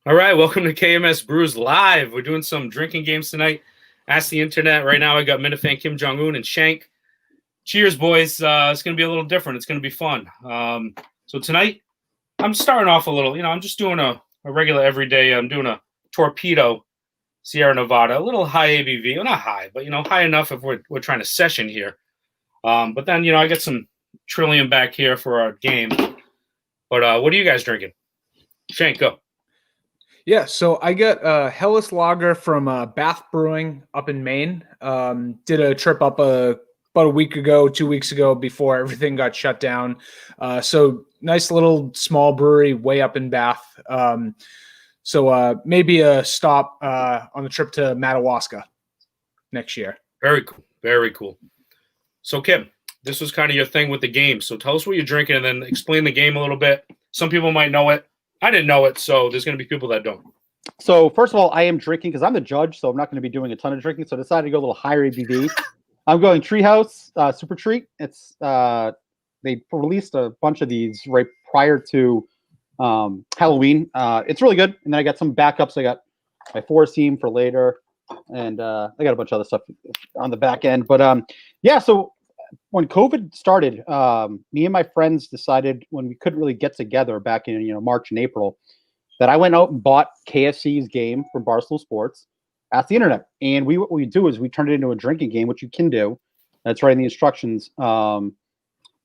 All right, welcome to KMS Brews Live. We're doing some drinking games tonight. Ask the Internet. Right now, I got Minifan Kim Jong-un and Shank. Cheers, boys. It's going to be a little different. It's going to be fun. So tonight, I'm starting off a little, I'm just doing a regular everyday. I'm doing a Torpedo Sierra Nevada, a little high ABV. Well, not high, but, high enough if we're trying to session here. But then, I got some Trillium back here for our game. But what are you guys drinking? Shank, go. Yeah, so I got Helles Lager from Bath Brewing up in Maine. Did a trip up about a week ago, 2 weeks ago, before everything got shut down. So nice little small brewery way up in Bath. So maybe a stop on the trip to Madawaska next year. Very cool. Very cool. So, Kim, this was kind of your thing with the game. So tell us what you're drinking and then explain the game a little bit. Some people might know it. I didn't know it, so there's going to be people that don't. So, first of all, I am drinking because I'm the judge, so I'm not going to be doing a ton of drinking. So I decided to go a little higher ABV. I'm going Treehouse Super Treat. It's they released a bunch of these right prior to Halloween. It's really good. And then I got some backups. I got my Forest Team for later, and I got a bunch of other stuff on the back end. But yeah, so when COVID started, me and my friends decided when we couldn't really get together back in March and April, that I went out and bought KFC's game from Barstool Sports, Ask the Internet, and what we do is we turned it into a drinking game, which you can do. That's right in the instructions, and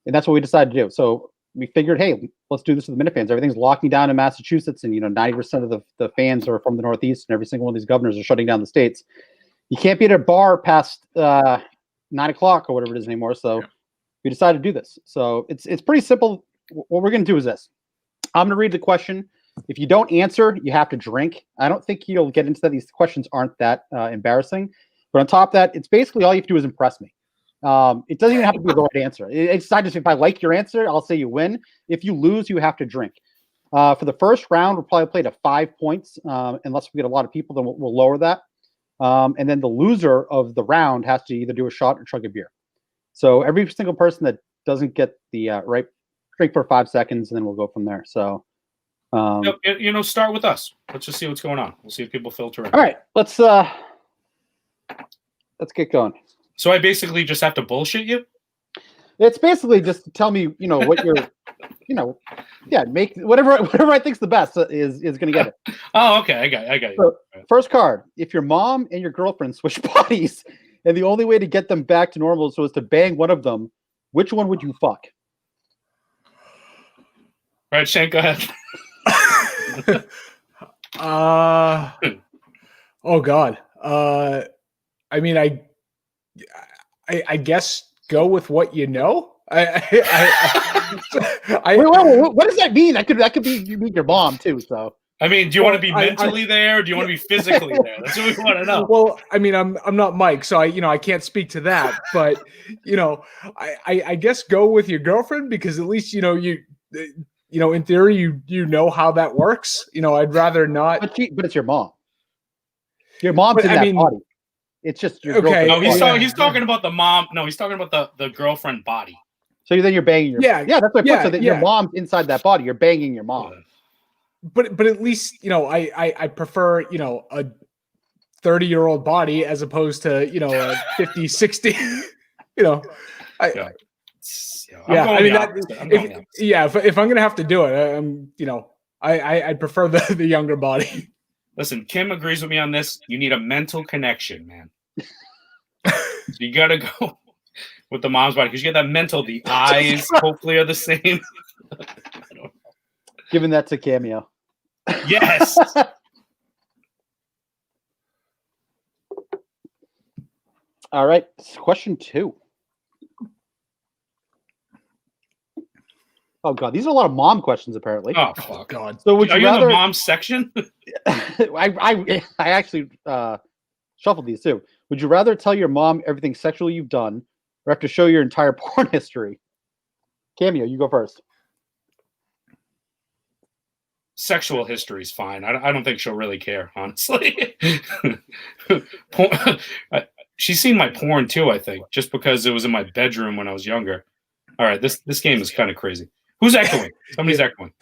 that's what we decided to do. So we figured, hey, let's do this with the Minifans. Everything's locking down in Massachusetts, and 90% of the fans are from the Northeast, and every single one of these governors are shutting down the states. You can't be at a bar past 9 o'clock or whatever it is anymore. So we decided to do this. So it's pretty simple. What we're going to do is this. I'm going to read the question. If you don't answer, you have to drink. I don't think you'll get into that. These questions aren't that embarrassing. But on top of that, it's basically all you have to do is impress me. It doesn't even have to be the right answer. It's not just if I like your answer, I'll say you win. If you lose, you have to drink. For the first round, we'll probably play to 5 points. Unless we get a lot of people, then we'll lower that. And then the loser of the round has to either do a shot or chug a beer. So every single person that doesn't get the right drink for 5 seconds, and then we'll go from there. So, start with us. Let's just see what's going on. We'll see if people filter in. All right, let's get going. So I basically just have to bullshit you? It's basically just tell me, what you're, make whatever I think's the best is going to get it. Oh, okay. I got you. So, first card. If your mom and your girlfriend switch bodies and the only way to get them back to normal is to bang one of them, which one would you fuck? All right, Shank, go ahead. Oh God. I mean, I guess go with what you know. Wait, what does that mean? That could be you meet your mom too. So I mean, do you want to be mentally there, or do you want to be physically there? That's what we want to know. Well, I mean, I'm not Mike, so I can't speak to that. But I guess go with your girlfriend because at least in theory you know how that works. I'd rather not. But it's your mom. Your mom's in that body. It's just your girlfriend. No, he's talking about the mom. No, he's talking about the girlfriend body. So then you're banging your yeah. That's what I put. So that your mom's inside that body. You're banging your mom. But at least I prefer a 30-year-old body as opposed to a 50, 60. If I'm gonna have to do it, I'd prefer the younger body. Listen, Kim agrees with me on this. You need a mental connection, man. So you gotta go with the mom's body because you get that mental. The eyes hopefully are the same. Giving that to Cameo. Yes. All right. Question 2. Oh God, these are a lot of mom questions apparently. Oh God. So would you rather in the mom section? I actually shuffled these too. Would you rather tell your mom everything sexual you've done, or have to show your entire porn history? Cameo, you go first. Sexual history is fine. I don't think she'll really care, honestly. She's seen my porn too, I think, just because it was in my bedroom when I was younger. All right, this game is kind of crazy. Who's echoing? Somebody's echoing.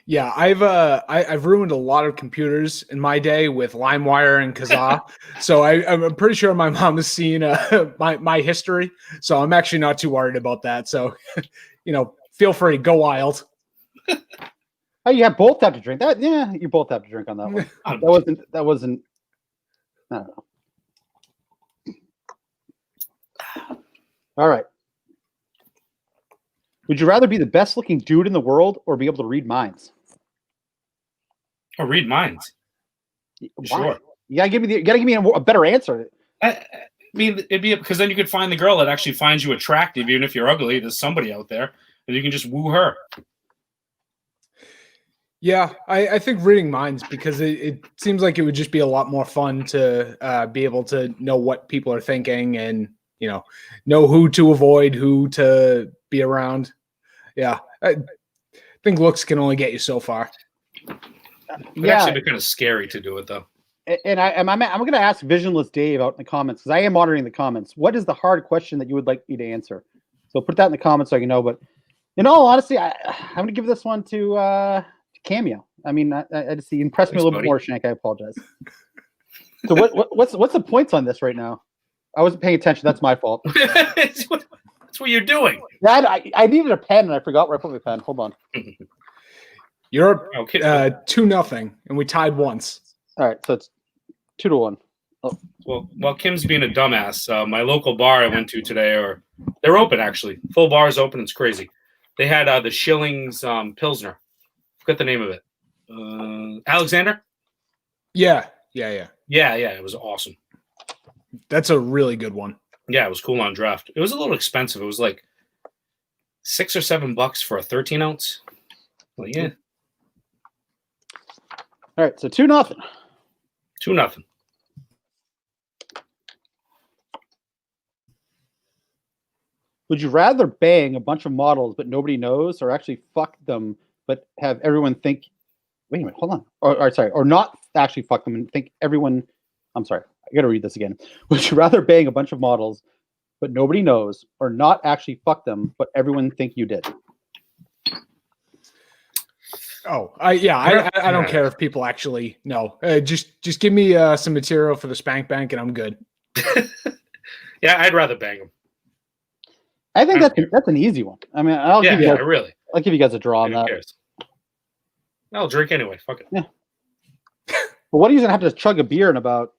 Yeah, I've ruined a lot of computers in my day with LimeWire and Kazaa. So I'm pretty sure my mom has seen my history. So I'm actually not too worried about that. So, feel free, go wild. Oh, you have both have to drink that. Yeah, you both have to drink on that one. That wasn't. I don't know. All right. Would you rather be the best looking dude in the world or be able to read minds? Or read minds. Why? Sure. You gotta give me a better answer. I mean, it'd be because then you could find the girl that actually finds you attractive, even if you're ugly. There's somebody out there, and you can just woo her. Yeah, I think reading minds because it seems like it would just be a lot more fun to be able to know what people are thinking and know who to avoid, who to be around. Yeah, I think looks can only get you so far. It'd actually be kind of scary to do it though. And I'm going to ask Visionless Dave out in the comments because I am monitoring the comments. What is the hard question that you would like me to answer? So put that in the comments so I can know. But in all honesty, I'm going to give this one to Cameo. I mean, I just you impressed me a little bit more, Shank. I apologize. So what's the points on this right now? I wasn't paying attention. That's my fault. That's what you're doing. I needed a pen and I forgot where I put my pen. Hold on. You're 2-0, and we tied once. All right, so it's 2-1. Oh. Well, while Kim's being a dumbass, my local bar I went to today, they're open actually. Full bar is open. It's crazy. They had the Schillings Pilsner. Forgot the name of it. Alexander? Yeah. Yeah, it was awesome. That's a really good one. Yeah, it was cool on draft. It was a little expensive. It was like $6 or $7 for a 13-ounce. Well, yeah. All right, so 2-0. 2-0. Would you rather bang a bunch of models but nobody knows, or actually fuck them but have everyone think? Wait a minute, hold on. Or not actually fuck them and think everyone. I'm sorry, I got to read this again. Would you rather bang a bunch of models but nobody knows, or not actually fuck them but everyone think you did? Oh, I don't care if people actually know. Just give me some material for the spank bank and I'm good. Yeah, I'd rather bang them. I think that's an easy one. I mean, I'll give you guys a draw on that. Cares? I'll drink anyway. Fuck it. Yeah. But what are you gonna have to chug a beer in about?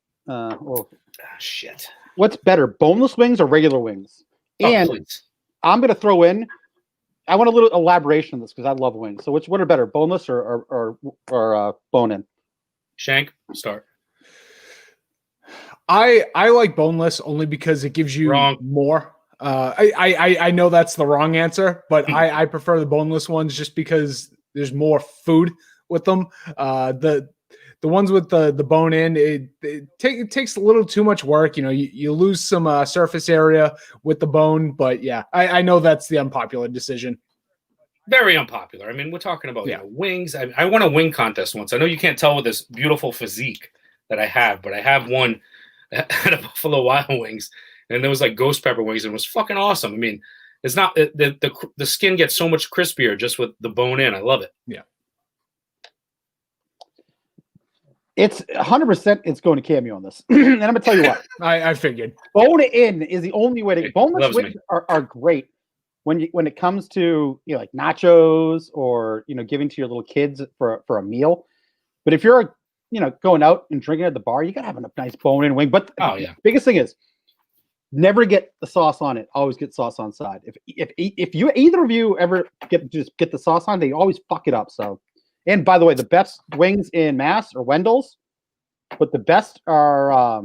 Shit. What's better, boneless wings or regular wings? And please. I'm gonna throw in. I want a little elaboration on this because I love wings. So what are better, boneless or bone in? Shank, start. I like boneless only because it gives you more. I know that's the wrong answer, but I prefer the boneless ones just because there's more food with them. The ones with the bone in, it takes a little too much work. You lose some surface area with the bone, but yeah, I know that's the unpopular decision. Very unpopular. I mean, we're talking about wings. I won a wing contest once. I know you can't tell with this beautiful physique that I have, but I have one at a Buffalo Wild Wings, and there was like ghost pepper wings, and it was fucking awesome. I mean, it's not the skin gets so much crispier just with the bone in. I love it. Yeah. It's 100%. It's going to Cameo on this, and I'm gonna tell you what. I figured bone in is the only way to. Boneless wings are great when it comes to like nachos or giving to your little kids for a meal. But if you're going out and drinking at the bar, you gotta have a nice bone in wing. But the biggest thing is never get the sauce on it. Always get sauce on side. If you either of you ever get the sauce on, they always fuck it up. So. And by the way, the best wings in Mass are Wendell's, but the best are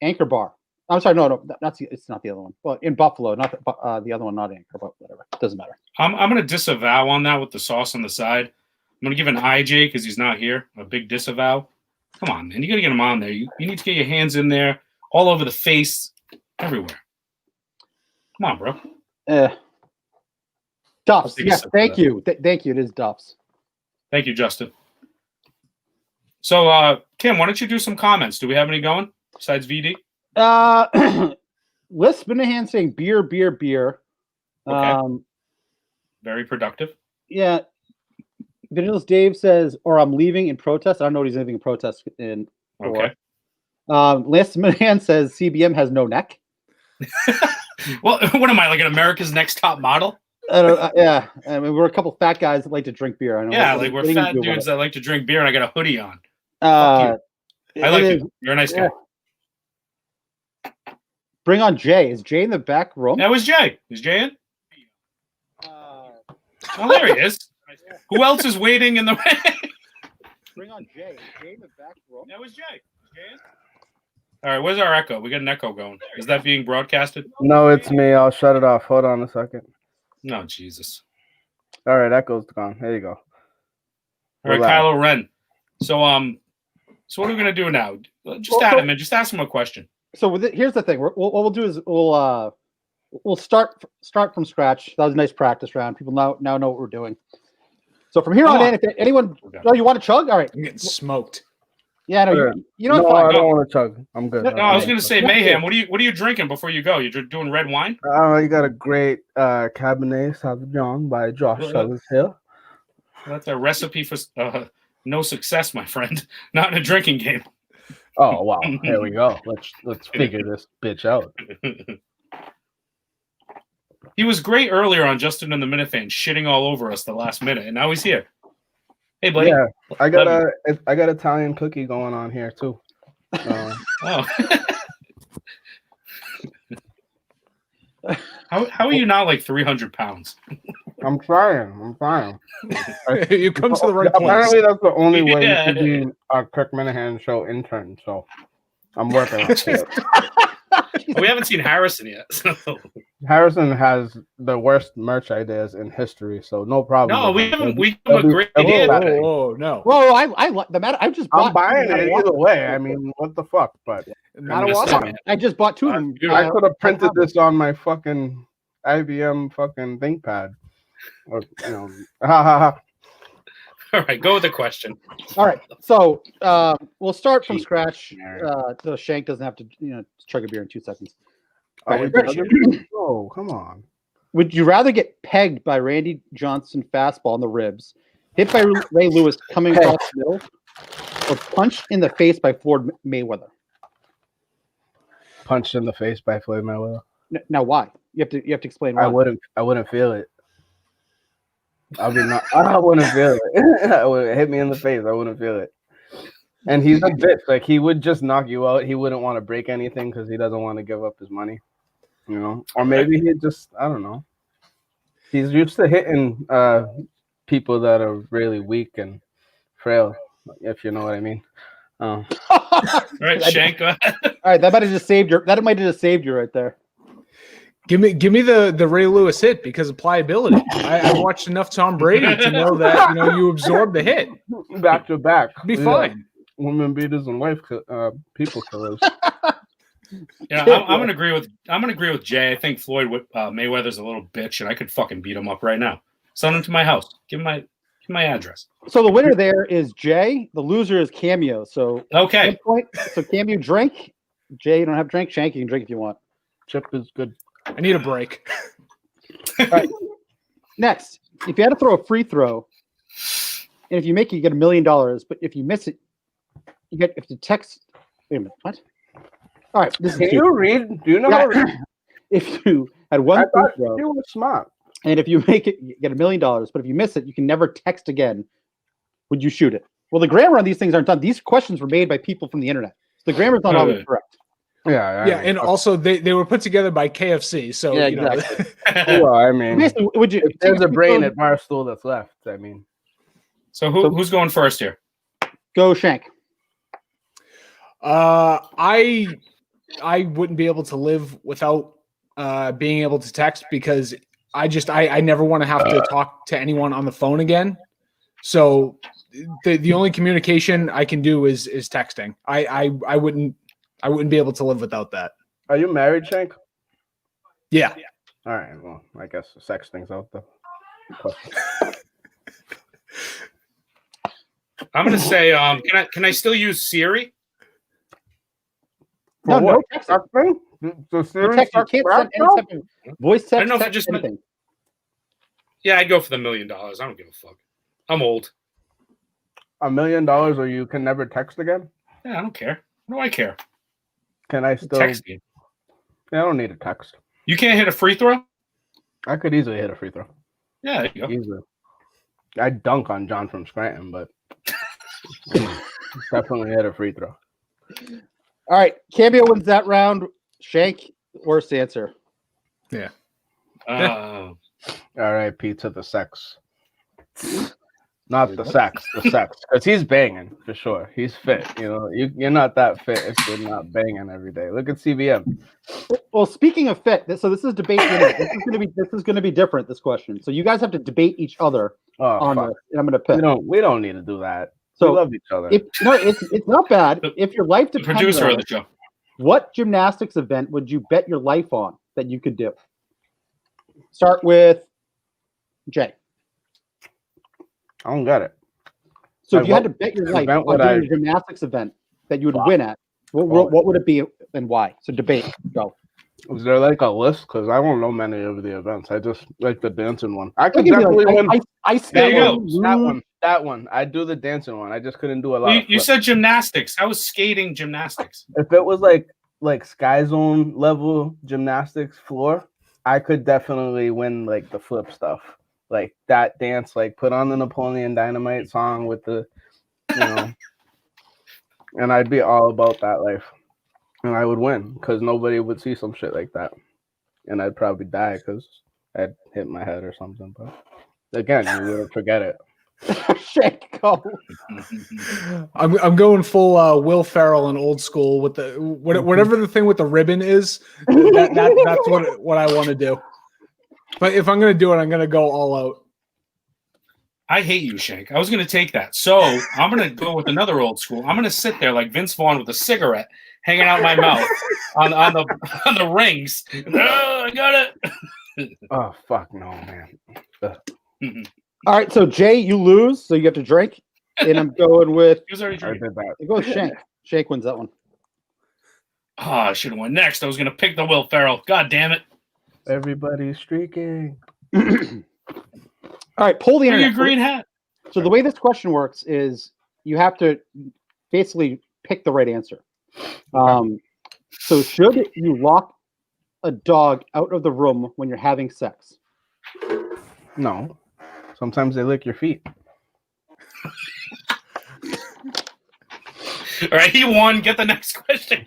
Anchor Bar. I'm sorry, no, it's not the other one. Well, in Buffalo, not the other one, not Anchor, but whatever. It doesn't matter. I'm going to disavow on that with the sauce on the side. I'm going to give an IJ because he's not here. A big disavow. Come on, man. You got to get him on there. You need to get your hands in there, all over the face, everywhere. Come on, bro. Duff's. Yes, thank you. Thank you. It is Duff's. Thank you, Justin. So, Kim, why don't you do some comments? Do we have any going besides VD? Liz Spinahan saying beer, beer, beer. Okay. Very productive. Yeah. Vanillas Dave says, or I'm leaving in protest. I don't know what he's leaving in protest in. Okay. Last Man says CBM has no neck. Well, what am I, like an America's Next Top Model? Yeah, I mean, we're a couple fat guys that like to drink beer. I know. Yeah, like we're fat dudes that like to drink beer, and I got a hoodie on. Fuck you. I like you. You're a nice guy. Bring on Jay. Is Jay in the back room? That was Jay. Is Jay in? Oh, there he is. Who else is waiting in the Bring on Jay. Is Jay in the back room? That was Jay. Is Jay in? All right, where's our echo? We got an echo going. Is that being broadcasted? No, it's me. I'll shut it off. Hold on a second. No, Jesus. All right, echo's gone. There you go. All right, Kylo Ren. So what are we gonna do now? Just add him in. Just ask him a question. So here's the thing. What we'll do is we'll start from scratch. That was a nice practice round. People now know what we're doing. So from here on in, if anyone, you want to chug? All right, I'm getting smoked. Yeah, no, you know. No, I don't want to chug. I'm good. No, I was gonna say, Mayhem. What are you drinking before you go? You're doing red wine? You got a great Cabernet Sauvignon by Josh Summers here. That's a recipe for no success, my friend. Not in a drinking game. Oh wow! Here we go. Let's figure this bitch out. He was great earlier on Justin and the Minifan, shitting all over us the last minute, and now he's here. Hey, buddy. Yeah, I got Italian cookie going on here too. Oh. How are you not like 300 pounds? I'm trying. You come to the right place. Apparently, that's the only way you can be a Kirk Minahan show intern. So I'm working on it. We haven't seen Harrison yet. So. Harrison has the worst merch ideas in history, so no problem. No, we haven't. We have a great idea. Whoa, no. Whoa, I like the matter. I'm buying it either way. I mean, what the fuck? But I just bought two of them. I could have printed this on my fucking IBM fucking ThinkPad. Or, All right, go with the question. All right, so we'll start from scratch. So Shank doesn't have to, chug a beer in 2 seconds. Oh, come on. Would you rather get pegged by Randy Johnson fastball in the ribs, hit by Ray Lewis coming across the middle, or punched in the face by Floyd Mayweather? Punched in the face by Floyd Mayweather. Now, why? You have to explain why. I wouldn't feel it. I wouldn't feel it. I would hit me in the face. I wouldn't feel it. And he's a bitch. Like, he would just knock you out. He wouldn't want to break anything because he doesn't want to give up his money. Or maybe he just, I don't know. He's used to hitting people that are really weak and frail, if you know what I mean. All right, Shank. All right, that might have just saved you right there. Give me the Ray Lewis hit because of pliability. I watched enough Tom Brady to know that you absorb the hit back to back. Be fine. Women beaters and wife people killers. Yeah, I'm gonna agree with Jay. I think Floyd Mayweather's a little bitch, and I could fucking beat him up right now. Send him to my house. Give him my address. So the winner there is Jay. The loser is Cameo. So okay. So Cameo drink. Jay, you don't have to drink. Shank, you can drink if you want. Chip is good. I need a break. All right. Next, if you had to throw a free throw, and if you make it, you get $1 million. But if you miss it, you get if the text. Wait a minute, what? All right, this Can you read? Do you know? How if you had one free throw, you were smart. And if you make it, you get $1 million. But if you miss it, you can never text again. Would you shoot it? Well, the grammar on these things aren't done. These questions were made by people from the internet. So the grammar's not always correct. Yeah, and also they were put together by KFC. So yeah, exactly. Well, I mean, would you? If there's a brain at Barstool that's left, I mean. So who's going first here? Go Shank. I wouldn't be able to live without being able to text because I never want to have to talk to anyone on the phone again. So the only communication I can do is texting. I wouldn't be able to live without that. Are you married, Shank? Yeah. All right. Well, I guess the sex thing's out there. I'm gonna say, can I still use Siri? No texting. So Siri text, you can't send any type of voice text. I don't know if it just anything. Yeah, I'd go for the $1 million. I don't give a fuck. I'm old. $1 million or you can never text again? Yeah, I don't care. What do I care? Can I still Text you. Yeah, I don't need a text. You can't hit a free throw? I could easily hit a free throw. Yeah, there you go. Easily. I'd dunk on John from Scranton, but definitely hit a free throw. All right, Cameo wins that round. Shank, worst answer. Yeah. Oh. R.I.P. to the sex. Not the sex, the sex. Because he's banging, for sure. He's fit. You know, you're not that fit if you're not banging every day. Look at CBM. Well, speaking of fit, so this is debate. This is gonna be different. This question. So you guys have to debate each other on this, and I'm gonna pick. We don't need to do that. So we love each other. It's not bad. If your life The depends producer on of the it, show. what gymnastics event would you bet your life on that you could do? Start with Jay. I don't get it. So Like, if you had to bet your life on doing a gymnastics event that you would win at, what would it be and why? So debate. Go. Is there like a list? Because I don't know many of the events. I just like the dancing one. I could definitely win. There you go. That one. I do the dancing one. I just couldn't do a lot. You said gymnastics. I was skating gymnastics. If it was like Sky Zone level gymnastics floor, I could definitely win like the flip stuff. Like that dance, like put on the Napoleon Dynamite song with the, and I'd be all about that life. And I would win because nobody would see some shit like that. And I'd probably die because I'd hit my head or something. But again, you wouldn't forget it. Shit, go. I'm going full Will Ferrell and old school with the whatever the thing with the ribbon is. That's what I want to do. But if I'm gonna do it, I'm gonna go all out. I hate you, Shank. I was gonna take that. So I'm gonna go with another old school. I'm gonna sit there like Vince Vaughn with a cigarette hanging out my mouth on the rings. Oh, I got it. Oh fuck no, man. All right, so Jay, you lose, so you have to drink. And I'm going with. He was already I drinking. did that. I go with Shank. Shank wins that one. Oh, I should have won next. I was gonna pick the Will Ferrell. God damn it. Everybody's streaking. All right, pull the Wear your internet. green hat. So the way this question works is you have to basically pick the right answer. So should you lock a dog out of the room when you're having sex? No. Sometimes they lick your feet. All right, he won. Get the next question.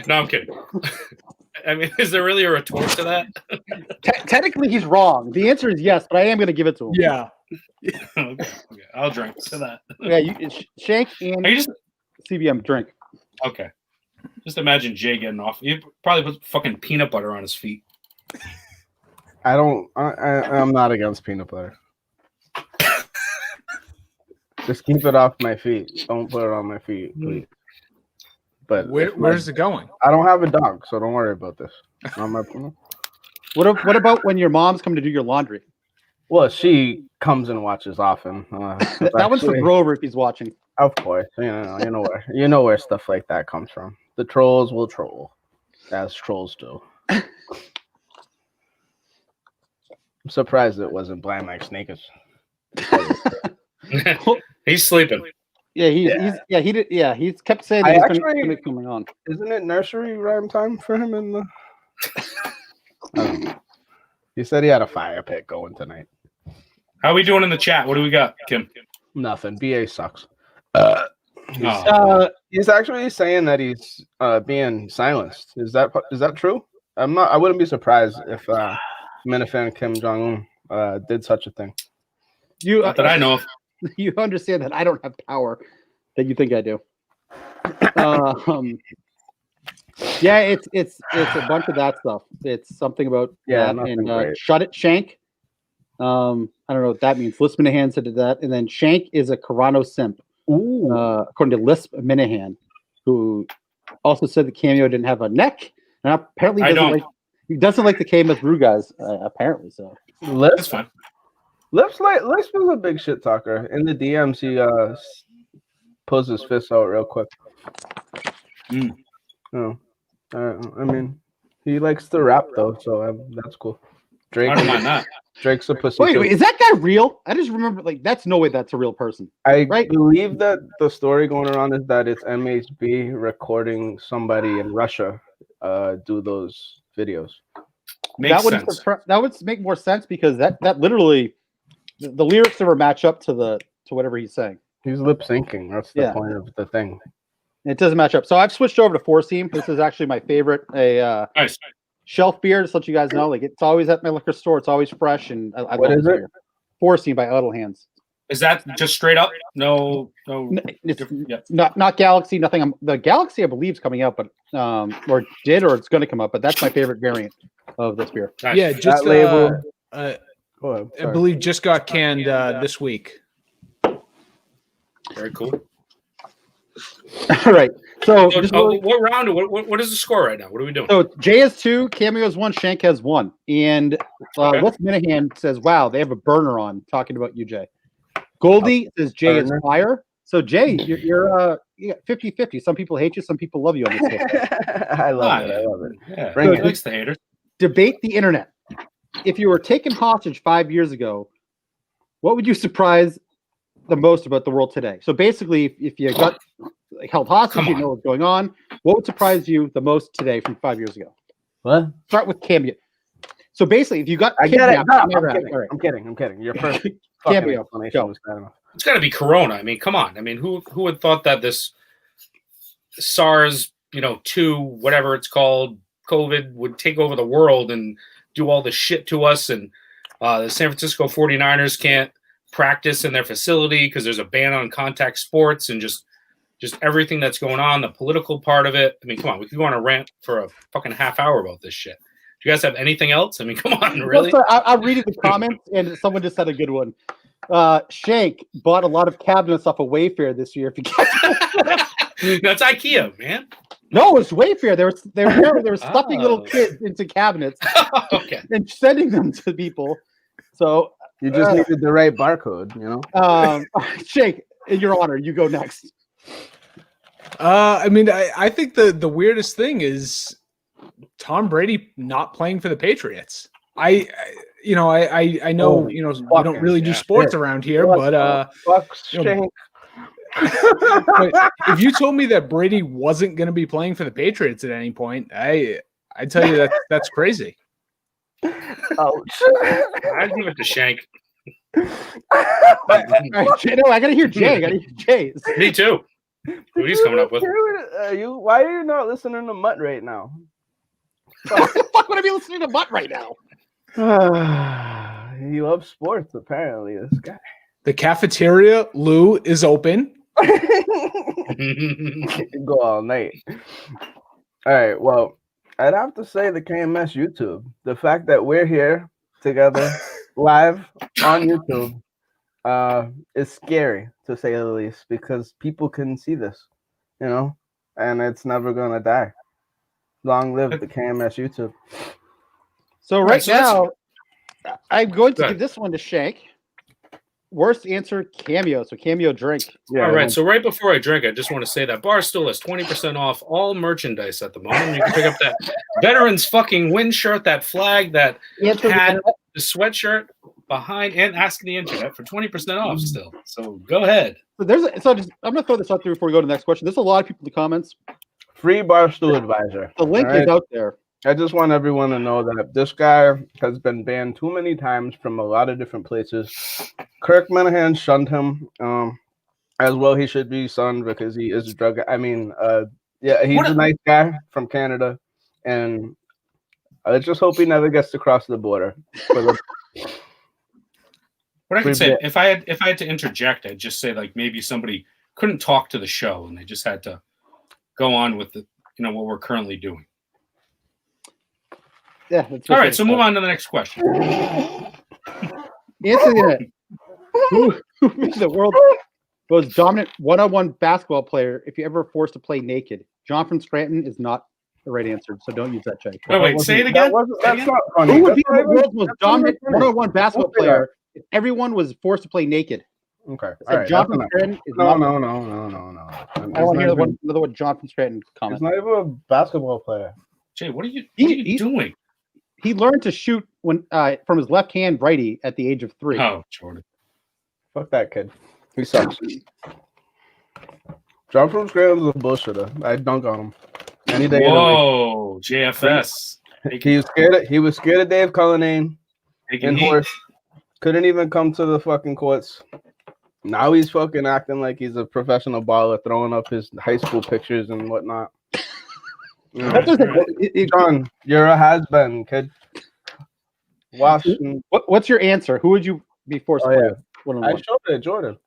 No, I'm kidding. I mean, is there really a retort to that? Technically, he's wrong. The answer is yes, but I am going to give it to him. Yeah. Okay. I'll drink to that. Yeah, Shank and CBM drink. Okay. Just imagine Jay getting off. He probably put fucking peanut butter on his feet. I'm not against peanut butter. Just keep it off my feet. Don't put it on my feet, please. But where's it going? I don't have a dog, so don't worry about this. What about when your mom's coming to do your laundry? Well, she comes and watches often. That one's for Grover if he's watching. Of course, you know where stuff like that comes from. The trolls will troll, as trolls do. I'm surprised it wasn't Blind Mike Snakers. He's sleeping. He's kept saying that he's been coming on. Isn't it nursery rhyme time for him in the? I don't know. He said he had a fire pit going tonight. How are we doing in the chat? What do we got, Kim? Nothing. BA sucks. Oh. He's actually saying that he's being silenced. Is that true? I wouldn't be surprised if Minifan Kim Jong-un did such a thing. Not that I know of. You understand that I don't have power that you think I do. Yeah, it's a bunch of that stuff. It's something about that and shut it, Shank. I don't know what that means. Lisp Minahan said that, and then Shank is a Carano simp. According to Lisp Minahan, who also said the Cameo didn't have a neck, and apparently he doesn't like the KMS Brew guys. Apparently, so that's fine. Lisp was a big shit talker. In the DMs, he pulls his fists out real quick. I mean, he likes to rap though, so that's cool. Drake. I don't mind that. Drake's a pussy. Wait, is that guy real? I just remember that's no way that's a real person. I right? believe that the story going around is that it's MHB recording somebody in Russia do those videos. Makes sense. That would make more sense because that literally the lyrics never match up to whatever he's saying. He's lip syncing. That's the point of the thing. It doesn't match up. So I've switched over to Four Seam. This is actually my favorite. Nice. Shelf beer, just to let you guys know. Like it's always at my liquor store. It's always fresh, and I What love is this it? beer. Four Seam by Idle Hands. Is that just straight up? No. It's Yeah. not Galaxy. Nothing. The Galaxy, I believe, is coming out, but or it's going to come up. But that's my favorite variant of this beer. Nice. Yeah, just label- I Go ahead. Sorry. believe just got canned this week. Very cool. All right. So, what round? What is the score right now? What are we doing? So Jay has 2, Cameo has 1, Shank has 1, and Wes Minahan says, "Wow, they have a burner on." Talking about you, Jay. Goldie says Jay is fire. So Jay, you're 50-50. Some people hate you, some people love you on this list. I love it. I love it. Yeah, Bring he it. likes the haters. Debate the internet. If you were taken hostage 5 years ago, what would you surprise the most about the world today? So basically, if you got held hostage, you know what's going on. What would surprise you the most today from 5 years ago? What? Start with Cameo. So basically, if you got I get it. kidnapped- No, All right. I'm kidding. Your first Cameo. explanation Go. was bad enough. It's got to be Corona. I mean, come on. I mean, who had thought that this SARS, 2, whatever it's called, COVID would take over the world and do all this shit to us, and the San Francisco 49ers can't practice in their facility because there's a ban on contact sports and just everything that's going on, the political part of it. I mean, come on, we could go on a rant for a fucking half hour about this shit. Do you guys have anything else? I mean, come on, really? So I'm reading the comments, and someone just said a good one. Shank bought a lot of cabinets off of Wayfair this year. If you That's IKEA, man. No, it's Wayfair. They were stuffing little kids into cabinets Okay. and sending them to people. So You just needed the right barcode, Shank, in your honor, you go next. I mean, I think the weirdest thing is Tom Brady not playing for the Patriots. I know we don't really do sports around here, but but if you told me that Brady wasn't going to be playing for the Patriots at any point, I tell you that's crazy. Ouch. I'd give it to Shank. All right, Jay, no, I gotta hear Jay. Me too. What he's coming up with. Why are you not listening to Mutt right now? What the fuck would I be listening to Mutt right now? He loves sports, apparently, this guy. The cafeteria, Lou, is open. Go all night. All right, well, I'd have to say the KMS YouTube. The fact that we're here together live on YouTube is scary, to say the least, because people can see this, and it's never going to die. Long live the KMS YouTube. So right now, I'm going to give this one to Shank. Worst answer, Cameo. So Cameo drink. Yeah. All right. So right before I drink, I just want to say that Barstool has 20% off all merchandise at the moment. You can pick up that Veterans fucking win shirt, that flag, that hat, the sweatshirt behind, and Ask the Internet for 20% off still. So go ahead. So I'm gonna throw this out there before we go to the next question. There's a lot of people in the comments. Free Barstool Advisor. The link is out there. I just want everyone to know that this guy has been banned too many times from a lot of different places. Kirk Minahan shunned him. As well, he should be shunned because he is a drug. I mean, he's a nice guy from Canada, and let's just hope he never gets to cross the border. What I could say, if I had to interject, I'd just say like maybe somebody couldn't talk to the show and they just had to go on with what we're currently doing. Yeah. All right, so move on to the next question. Answer it. Who is the world's most dominant one-on-one basketball player if you ever forced to play naked? Jonathan Scranton is not the right answer, so don't use that, Jake. Wait, say it again. That's not funny. Who would be the world's most dominant one-on-one basketball player if everyone was forced to play naked? Okay. All right. Jonathan Scranton is No. I want to hear another one. Jonathan Scranton comment. He's not even a basketball player. Jay, what are you doing? he learned to shoot when from his left hand righty at the age of 3. Oh, Jordan. Fuck that kid. He sucks. John from Scram's a bullshitter. I dunk on him any day. Whoa, JFS. He was scared of Dave Cullinane and Horse. Couldn't even come to the fucking courts. Now he's fucking acting like he's a professional baller, throwing up his high school pictures and whatnot. John, you're a has-been, kid. What's your answer? Who would you be forced to play with? I showed it, Jordan.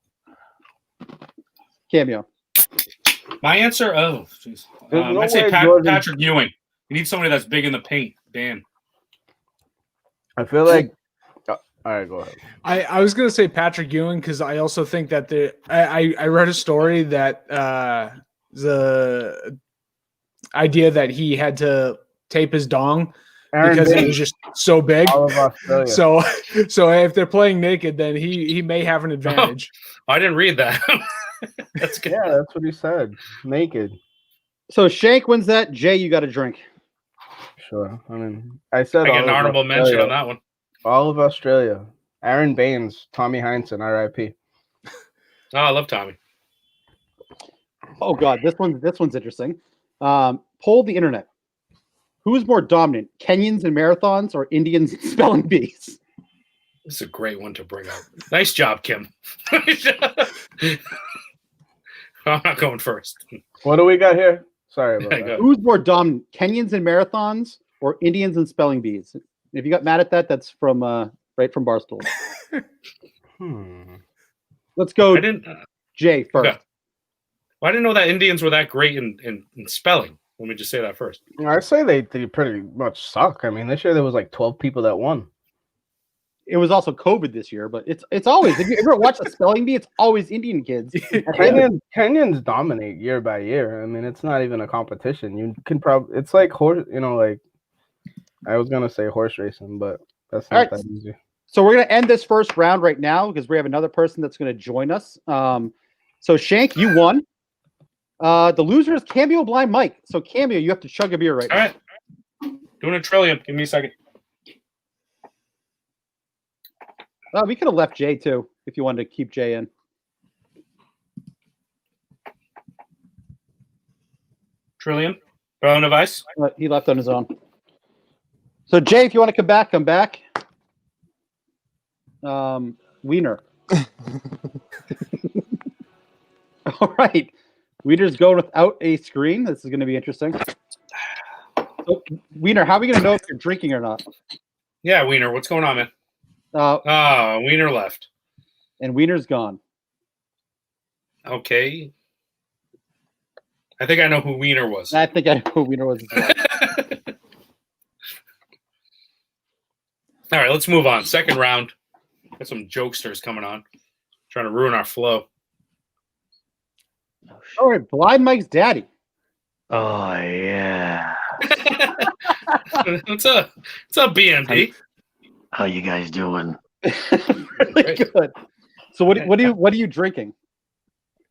Cameo. My answer, I'd say Patrick Ewing. You need somebody that's big in the paint, Dan. I feel like. All right, go ahead. I was gonna say Patrick Ewing because I also think that I read a story that the idea that he had to tape his dong because it was just so big. So if they're playing naked, then he may have an advantage. Oh, I didn't read that. That's good. Yeah, that's what he said. Naked. So Shank wins that. Jay, you got a drink. Sure. I mean, I said I get an honorable mention on that one. All of Australia. Aaron Baines, Tommy Heinsohn, R.I.P. Oh, I love Tommy. Oh God, this one's interesting. Poll the internet. Who is more dominant, Kenyans in marathons or Indians in spelling bees? This is a great one to bring up. Nice job, Kim. I'm not going first. What do we got here? Sorry about that. Who's more dominant, Kenyans in marathons or Indians in spelling bees? If you got mad at that, that's from right from Barstool. Let's go. Jay first. Okay. Well, I didn't know that Indians were that great in spelling. Let me just say that first. I say they pretty much suck. I mean, this year there was like 12 people that won. It was also COVID this year, but it's always, if you ever watch the spelling bee, it's always Indian kids. Kenyans dominate year by year. I mean, it's not even a competition. You can probably, it's like horse, like I was gonna say horse racing, but that's not that easy. So we're gonna end this first round right now because we have another person that's gonna join us. So Shank, you won. The loser is Cameo Blind Mike. So Cameo, you have to chug a beer right now. All right. Doing a trillion. Give me a second. We could have left Jay too if you wanted to keep Jay in. Trillion. Brown of ice. He left on his own. So Jay, if you want to come back, come back. Wiener. All right. Wiener's going without a screen. This is going to be interesting. So, Wiener, how are we going to know if you're drinking or not? Yeah, Wiener. What's going on, man? Wiener left. And Wiener's gone. Okay. I think I know who Wiener was. I think I know who Wiener was as well. All right, let's move on. Second round. Got some jokesters coming on. Trying to ruin our flow. All right, Blind Mike's daddy. Oh, yeah. What's up, BMD? How you guys doing? Really good. So what are you drinking?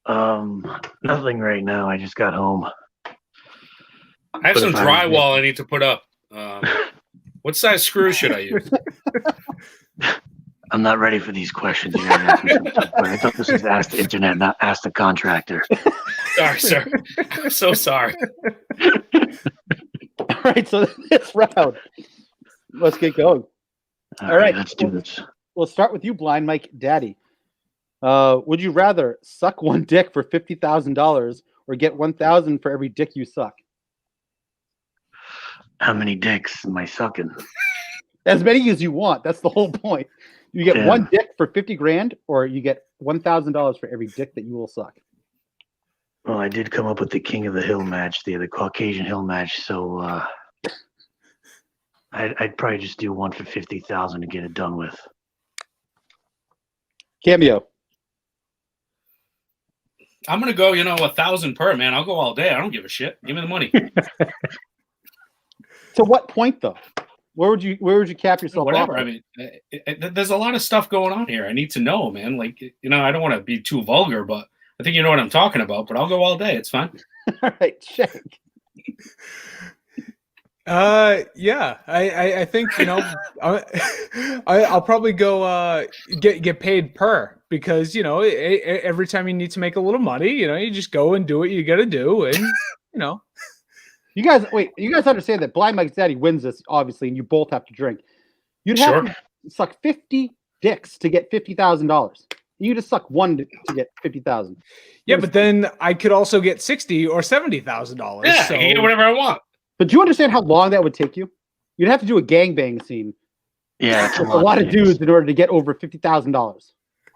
Nothing right now. I just got home. I have some drywall I need to put up. What size screw should I use? I'm not ready for these questions. You guys ask me some stuff, but I thought this was Ask the Internet, not Ask the Contractor. Sorry, sir. I'm so sorry. All right, so this round, let's get going. All right, let's do this. We'll start with you, Blind Mike Daddy. Would you rather suck one dick for $50,000 or get 1,000 for every dick you suck? How many dicks am I sucking? As many as you want. That's the whole point. You get one dick for 50 grand, or you get $1,000 for every dick that you will suck. Well, I did come up with the King of the Hill match, the Caucasian Hill match. So I'd probably just do one for 50,000 to get it done with. Cameo. I'm gonna go. 1,000 per, man. I'll go all day. I don't give a shit. Give me the money. To what point, though? Where would you cap yourself? Whatever. Off? I mean, there's a lot of stuff going on here. I need to know, man. Like, I don't want to be too vulgar, but I think you know what I'm talking about. But I'll go all day. It's fine. All right, check. Yeah, I think I'll probably go get paid per, because every time you need to make a little money, you just go and do what you got to do, and you know. You guys, wait. You guys understand that Blind Mike's Daddy wins this, obviously, and you both have to drink. You'd have Sure. to suck 50 dicks to get $50,000. You just suck one to get 50,000. Yeah, but then I could also get $60,000 or $70,000. Yeah, so I can get whatever I want. But do you understand how long that would take you? You'd have to do a gangbang scene Yeah, it's with a lot of dudes. dudes in order to get over $50,000.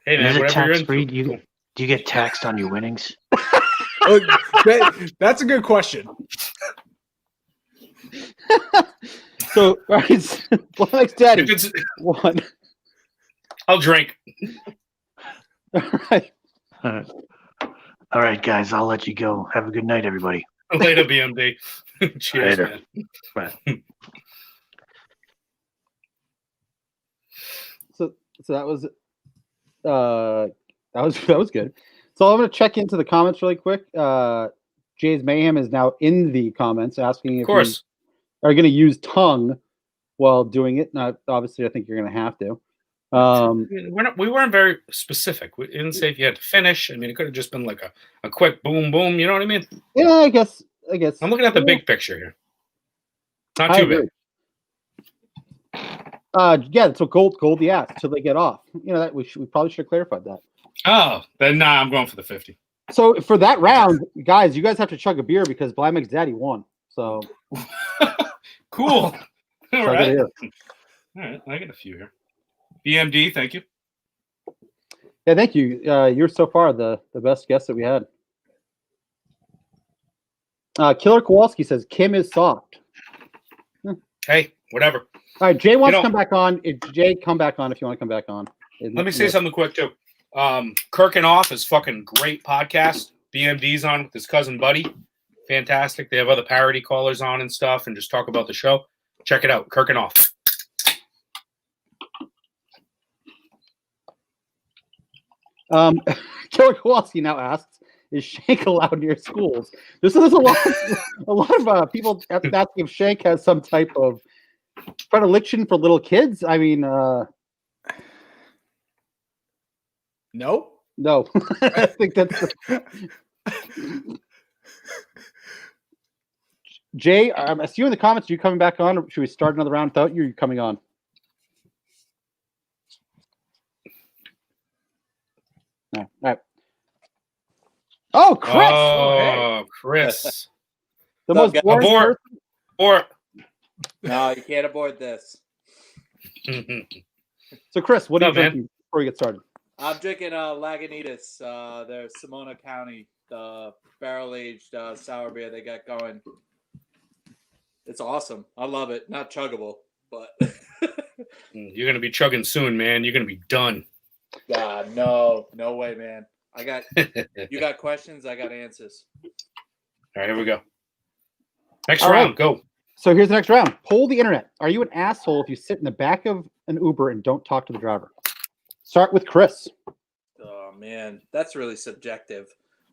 Hey man, Is it whatever you're tax into. free? Do you get taxed on your winnings? That's a good question. So, all right, Blind Mike's Daddy If it's, won. I'll drink. All right. All right, guys, I'll let you go. Have a good night, everybody. Later, BMD. Cheers, Later. man. Bye. So that was good. So I'm gonna check into the comments really quick. Jay's Mayhem is now in the comments asking Of if course. you are gonna use tongue while doing it. Now, obviously, I think you're gonna have to. We weren't very specific. We didn't say if you had to finish. I mean, it could have just been like a quick boom, boom. You know what I mean? Yeah, I guess. I'm looking at the big picture here. Not I too agree. bad. Yeah, so gold the ass till they get off. That we probably should have clarified that. Oh, then nah, I'm going for the 50. So for that round, guys, you guys have to chug a beer because Blind Mike's Daddy won. So Cool. All chug right. it All right. I get a few here. BMD, thank you. Yeah, thank you. You're so far the best guest that we had. Killer Kowalski says Kim is soft. Hey, whatever. All right, Jay wants You to know- come back on. Jay, come back on if you want to come back on. Let me say something quick too. Kirk and Off is fucking great podcast. BMD's on with his cousin Buddy. Fantastic. They have other parody callers on and stuff and just talk about the show. Check it out. Kirk and Off. Killer Kowalski now asks, "Is Shank allowed near schools?" There's a lot of people asking if Shank has some type of predilection for little kids. I mean, No. no, I think that's Jay. I see you in the comments. Are you coming back on? Or should we start another round without you? Or are you coming on? All right. Oh, Chris! Oh, Chris. The What's most up, boring Abort. person. Or No, you can't abort this. So, Chris, what are you What's up, man? drinking before we get started? I'm drinking Lagunitas. Their Simona County, the barrel-aged sour beer they got going. It's awesome. I love it. Not chuggable, but you're gonna be chugging soon, man. You're gonna be done. God, no way, man. You got questions, I got answers. All right, here we go. Next All round, right. go. So here's the next round. Poll the internet. Are you an asshole if you sit in the back of an Uber and don't talk to the driver? Start with Chris. Oh man, that's really subjective.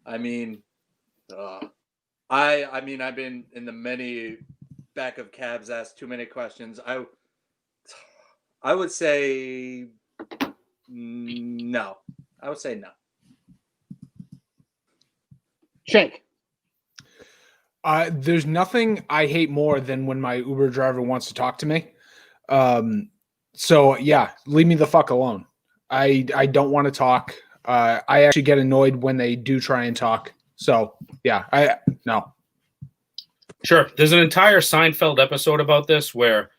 I mean, I've been in the many back of cabs asked too many questions. I would say no. I would say no. Shank. There's nothing I hate more than when my Uber driver wants to talk to me. So yeah, leave me the fuck alone. I don't want to talk. I actually get annoyed when they do try and talk. So yeah, no. Sure. There's an entire Seinfeld episode about this where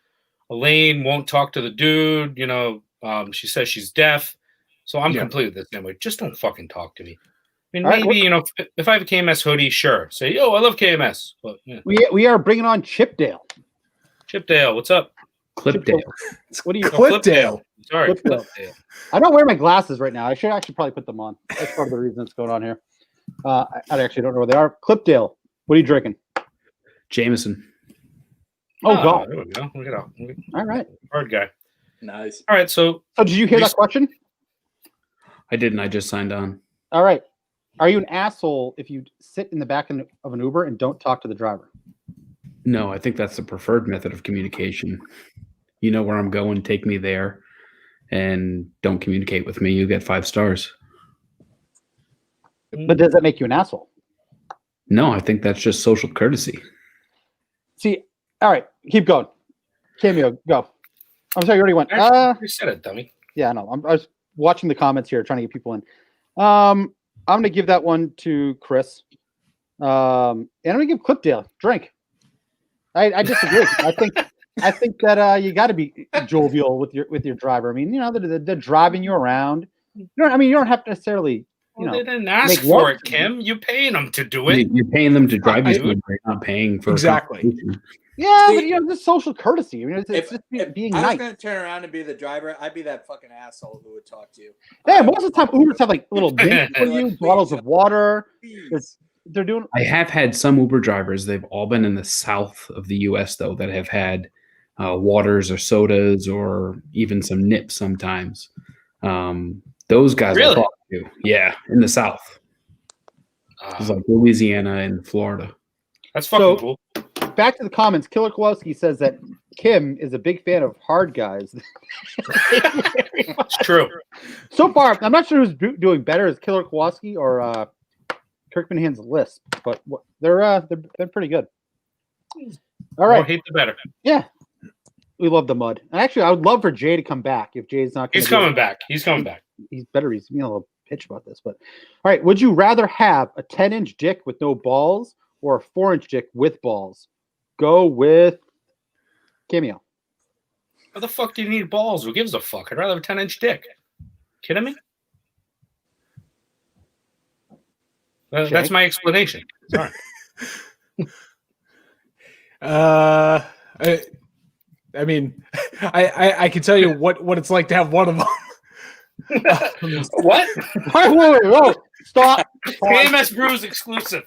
Elaine won't talk to the dude. She says she's deaf. So I'm completely the same way. Just don't fucking talk to me. I mean, All right, maybe, if I have a KMS hoodie, sure. Say, yo, I love KMS. But, yeah. We are bringing on Chipdale. Chipdale, what's up? Clipdale. What do you? Clipdale. Sorry, Clipdale. Clipdale. I don't wear my glasses right now. I should actually probably put them on. That's part of the reason that's going on here. I actually don't know where they are. Clipdale. What are you drinking? Jameson. Oh God. There we go. Look at that. All right. Hard guy. Nice. All right, so So did you hear that question? I didn't. I just signed on. All right. Are you an asshole if you sit in the back of an Uber and don't talk to the driver? No, I think that's the preferred method of communication. You know where I'm going, take me there, and don't communicate with me. You get 5 stars. But does that make you an asshole? No, I think that's just social courtesy. See, all right, keep going. Cameo, go. I'm sorry, you already went. You said it, dummy. Yeah, I know. I was watching the comments here, trying to get people in. I'm gonna give that one to Chris. And I'm gonna give Clipdale drink. I disagree. I think that you got to be jovial with your driver. I mean, you know, they're driving you around. You don't have to necessarily. Well, they didn't ask make for love it, to Kim. You're paying them to do it. You're paying them to drive you dude. somewhere. You're not paying for Exactly. a conversation. Yeah, See, but you know, this social courtesy. I mean, it's just being I nice. was going to turn around and be the driver, I'd be that fucking asshole who would talk to you. Yeah, most of the time Ubers have like little drinks for you, Like, bottles of water. Please. They're doing. I have had some Uber drivers. They've all been in the south of the U.S. though, that have had waters or sodas or even some nips sometimes. Those guys Really? will talk to you. Yeah, in the south. It's like Louisiana and Florida. That's fucking cool. Back to the comments. Killer Kowalski says that Kim is a big fan of hard guys. It's true. So far, I'm not sure who's doing better, is Killer Kowalski or Kirkmanhand's Lisp, but they're pretty good. All right, More hate the better. yeah, we love the mud. And actually, I would love for Jay to come back if Jay's not. He's coming back. He's coming back. He's better. He's being a little pitch about this, but all right. Would you rather have a 10-inch dick with no balls or a 4-inch dick with balls? Go with Cameo. How the fuck do you need balls? Who gives a fuck? I'd rather have a 10-inch dick. Kidding me? That's my explanation. Sorry. I mean, I can tell you what it's like to have one of them. What? Wait, stop. KMS Brews exclusive.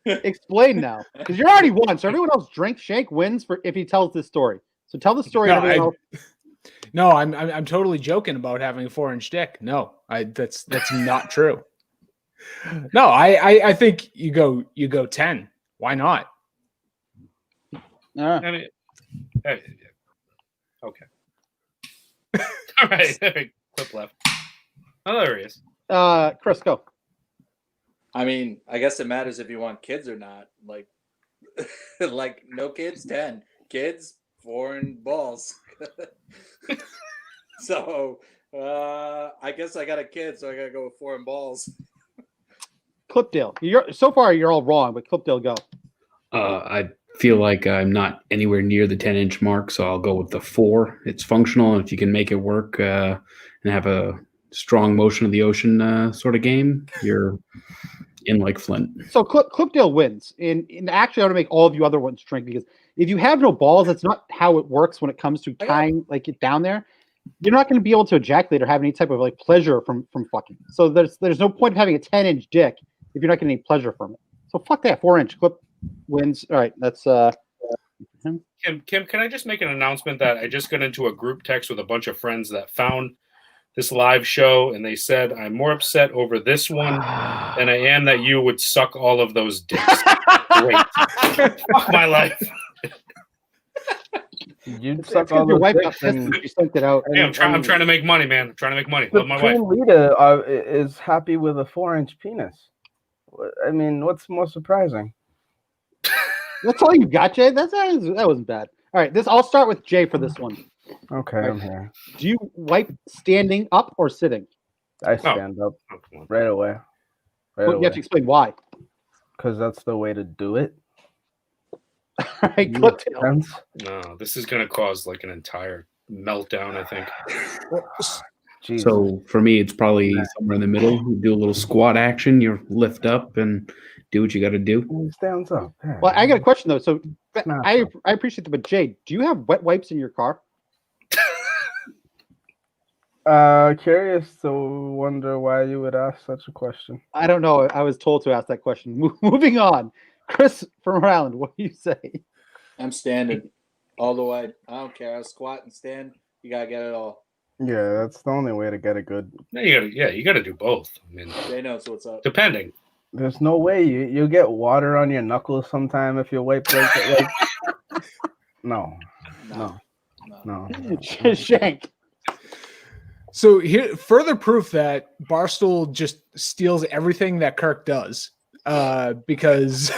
Explain now, because you're already won. So everyone else drinks. Shank wins if he tells this story. So tell the story. No, I'm totally joking about having a 4-inch dick. No, that's not true. No, I think you go 10. Why not? I mean, okay. All right. Clip left. Oh, there he is. Chris, go. I mean, I guess it matters if you want kids or not. Like, like no kids, 10. Kids, 4 and balls. So, I guess I got a kid, so I got to go with 4 and balls. Clipdale. So far you're all wrong, but Clipdale, go. I feel like I'm not anywhere near the 10-inch mark, so I'll go with the 4. It's functional, and if you can make it work and have a strong motion of the ocean sort of game, you're in like Flint. So Clipdale wins. And actually, I want to make all of you other ones drink, because if you have no balls, that's not how it works when it comes to tying like it down there. You're not going to be able to ejaculate or have any type of like pleasure from fucking. So there's no point of having a 10-inch dick if you're not getting any pleasure from it. So fuck that. 4-inch. Clip wins. All right, that's Kim, can I just make an announcement that I just got into a group text with a bunch of friends that found this live show, and they said, I'm more upset over this one than I am that you would suck all of those dicks. Great. Fuck my life. You'd suck all your those wife dicks got and- you sent it out. Hey, I'm trying to make money, man. I'm trying to make money. The Love my wife. Queen Lita is happy with a 4-inch penis. I mean, what's more surprising? That's all you got, Jay? That wasn't bad. All right, I'll start with Jay for this one. Okay, Right. I'm here. Do you wipe standing up or sitting? I stand up Oh, come on. right away. Right Well, you have to explain why. Because that's the way to do it. All right, Makes Clipdale. sense. No, this is going to cause like an entire meltdown, I think. Jesus. So for me, it's probably somewhere in the middle. You do a little squat action, you lift up and do what you got to do. He stands up. Yeah. Well, I got a question though. So Nah. I appreciate that, but Jay, do you have wet wipes in your car? Curious to wonder why you would ask such a question. I don't know. I was told to ask that question. Moving on. Chris from Rhode Island, what do you say? I'm standing all the way. I don't care. I squat and stand. You got to get it all. Yeah, that's the only way to get a good. No, you got to do both. I mean, Jay knows what's up. depending. There's no way you get water on your knuckles sometime if you wipe like no. Shank. So here, further proof that Barstool just steals everything that Kirk does, because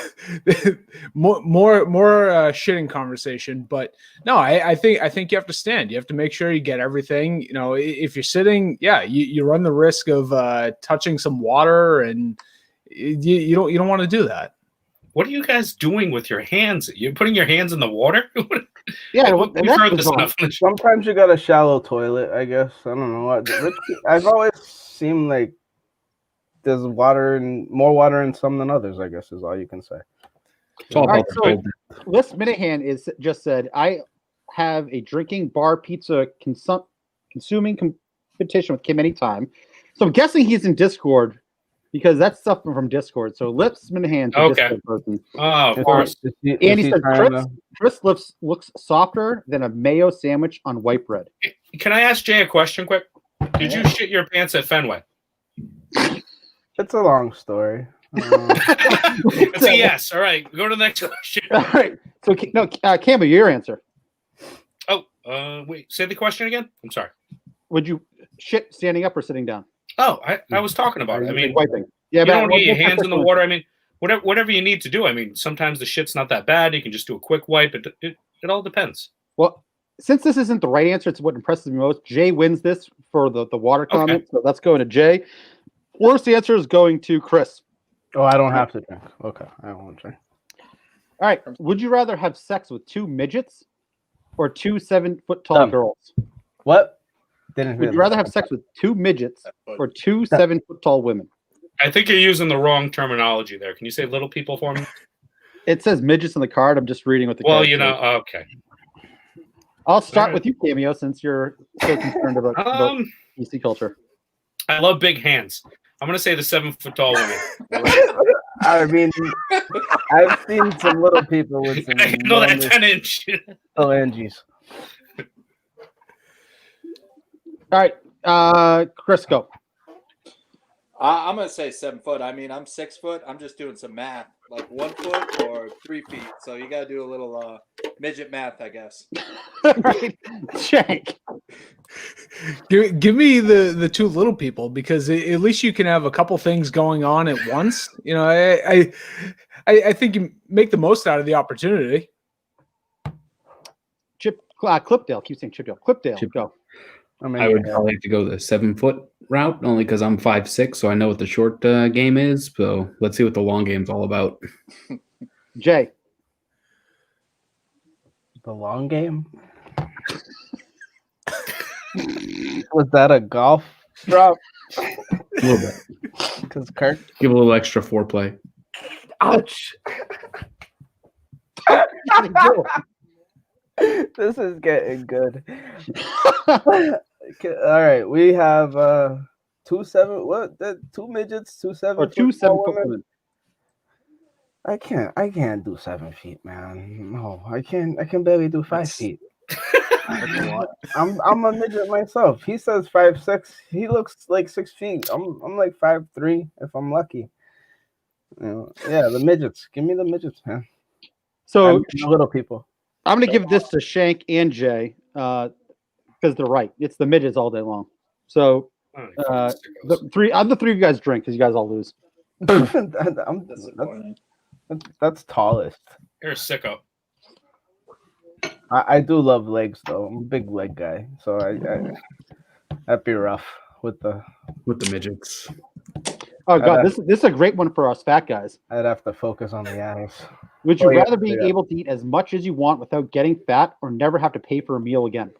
more shitting conversation. But no, I think you have to stand. You have to make sure you get everything. You know, if you're sitting, you run the risk of touching some water, and you don't want to do that. What are you guys doing with your hands? You're putting your hands in the water? Yeah, We've heard this enough. Sometimes you got a shallow toilet, I guess. I don't know what. I've always seemed like there's more water in some than others, I guess is all you can say. It's all All right, about the so Liz Minahan is just said, I have a drinking bar pizza consuming competition with Kim anytime. So I'm guessing he's in Discord because that's stuff from Discord. So Lips Minahan's a Okay. Discord person. Oh, of course. And he said Chris lips looks softer than a mayo sandwich on white bread. Can I ask Jay a question quick? Did you shit your pants at Fenway? It's a long story. It's a yes. All right. Go to the next question. All right. So no, Campbell, your answer. Oh, wait. Say the question again. I'm sorry. Would you shit standing up or sitting down? Oh, I was talking about it. I mean, wiping. Yeah, you but don't get your what's hands in the one? water. I mean, whatever you need to do. I mean, sometimes the shit's not that bad. You can just do a quick wipe. It all depends. Well, since this isn't the right answer, it's what impresses me most. Jay wins this for the water comment. So let's go to Jay. Worst answer is going to Chris. Oh, I don't have to drink. Okay, I won't drink. All right. Would you rather have sex with 2 midgets or 2 7-foot-tall girls? What? Would you rather have sex with 2 midgets or 2 7-foot-tall women? I think you're using the wrong terminology there. Can you say little people for me? It says midgets on the card. I'm just reading what the Well, card you know, says. okay. I'll start All right. with you, Cameo, since you're so concerned about PC culture. I love big hands. I'm going to say the 7-foot-tall women. I mean, I've seen some little people with some I know that 10-inch. phalanges. All right, Chris, go. I'm gonna say 7 foot. I mean, I'm 6 foot. I'm just doing some math, like 1 foot or 3 feet. So you gotta do a little midget math, I guess. All right, Shank. Give me the 2 little people, because at least you can have a couple things going on at once. You know, I think you make the most out of the opportunity. Clipdale. Keep saying Chipdale. Clipdale. Go. I would probably have to go the 7-foot route, only because I'm 5'6", so I know what the short game is. So let's see what the long game's all about. Jay. The long game? Was that a golf drop? A little bit. Because Kirk. Give a little extra foreplay. Ouch! This is getting good. All right, we have 2 midgets, 2 7 or 2 7-foot women. I can't do 7 feet, man. No, I can barely do 5 feet. I'm a midget myself. He says 5'6". He looks like 6 feet. I'm like 5'3" if I'm lucky. You know, yeah, the midgets. Give me the midgets, man. So the little people. I'm going to give this to Shank and Jay because they're right. It's the midgets all day long. So I'm the 3 of you guys drink because you guys all lose. That's tallest. You're a sicko. I do love legs though. I'm a big leg guy, so that'd be rough with the midgets. Oh god, this is a great one for us fat guys. I'd have to focus on the ass. Would you rather be able to eat as much as you want without getting fat, or never have to pay for a meal again?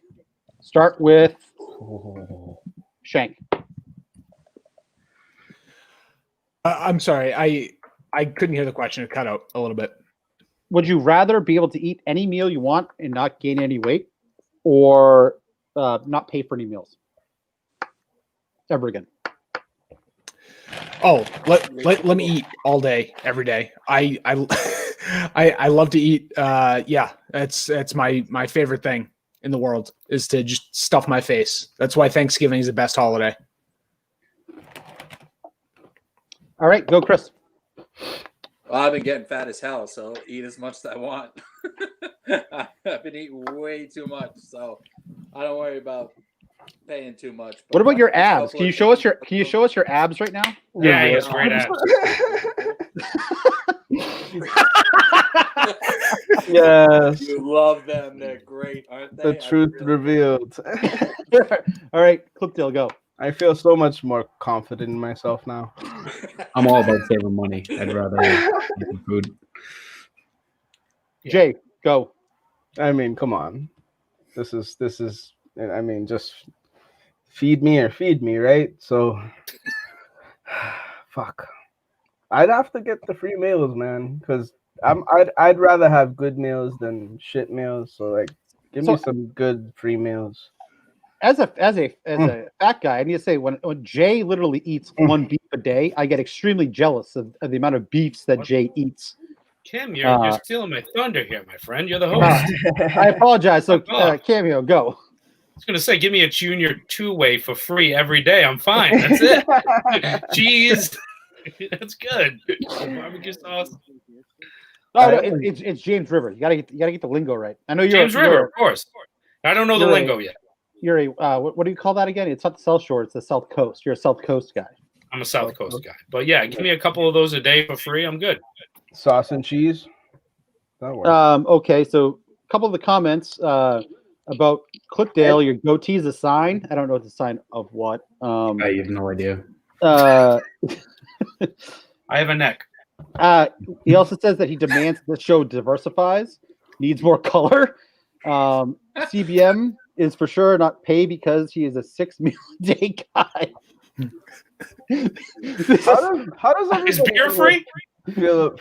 Start with Shank. I'm sorry, I couldn't hear the question. It cut out a little bit. Would you rather be able to eat any meal you want and not gain any weight, or not pay for any meals ever again? Oh, let me eat all day, every day. I love to eat. Yeah, that's my favorite thing in the world is to just stuff my face. That's why Thanksgiving is the best holiday. All right, go Chris. Well, I've been getting fat as hell, so eat as much as I want. I've been eating way too much, so I don't worry about paying too much. What about your Just abs? couple Can of you show us chicken- your abs right now? Yeah, he has great abs. Yes, You love them. They're great, aren't they? the truth revealed. All right, Clipdale, go. I feel so much more confident in myself now. I'm all about saving money. I'd rather eat food. Jay, go. I mean, come on. This is. I mean, just feed me or feed me, right? So, fuck. I'd have to get the free meals, man, because I'd rather have good meals than shit meals. So like, give me some good free meals. As a fat guy, I need to say when Jay literally eats one beef a day, I get extremely jealous of the amount of beefs that Jay eats. Kim, you're stealing my thunder here, my friend. You're the host. I apologize. So, Oh. Cameo, go. I was gonna say, give me a junior 2-way for free every day. I'm fine. That's it. Cheese. That's good. Barbecue sauce. Oh, no, it's James River. You gotta get the lingo right. I know you're James River, of course. I don't know the lingo yet. You're a what do you call that again? It's not the South Shore. It's the South Coast. You're a South Coast guy. I'm a South Coast guy, but yeah, give me a couple of those a day for free. I'm good. Sauce and cheese. That works. Okay, so a couple of the comments about Clipdale. Your goatee's a sign. I don't know. It's a sign of what. I have no idea. I have a neck. He also says that he demands the show diversifies, needs more color. CBM is for sure not pay because he is a 6 meal a day guy. How does Is beer free? Feel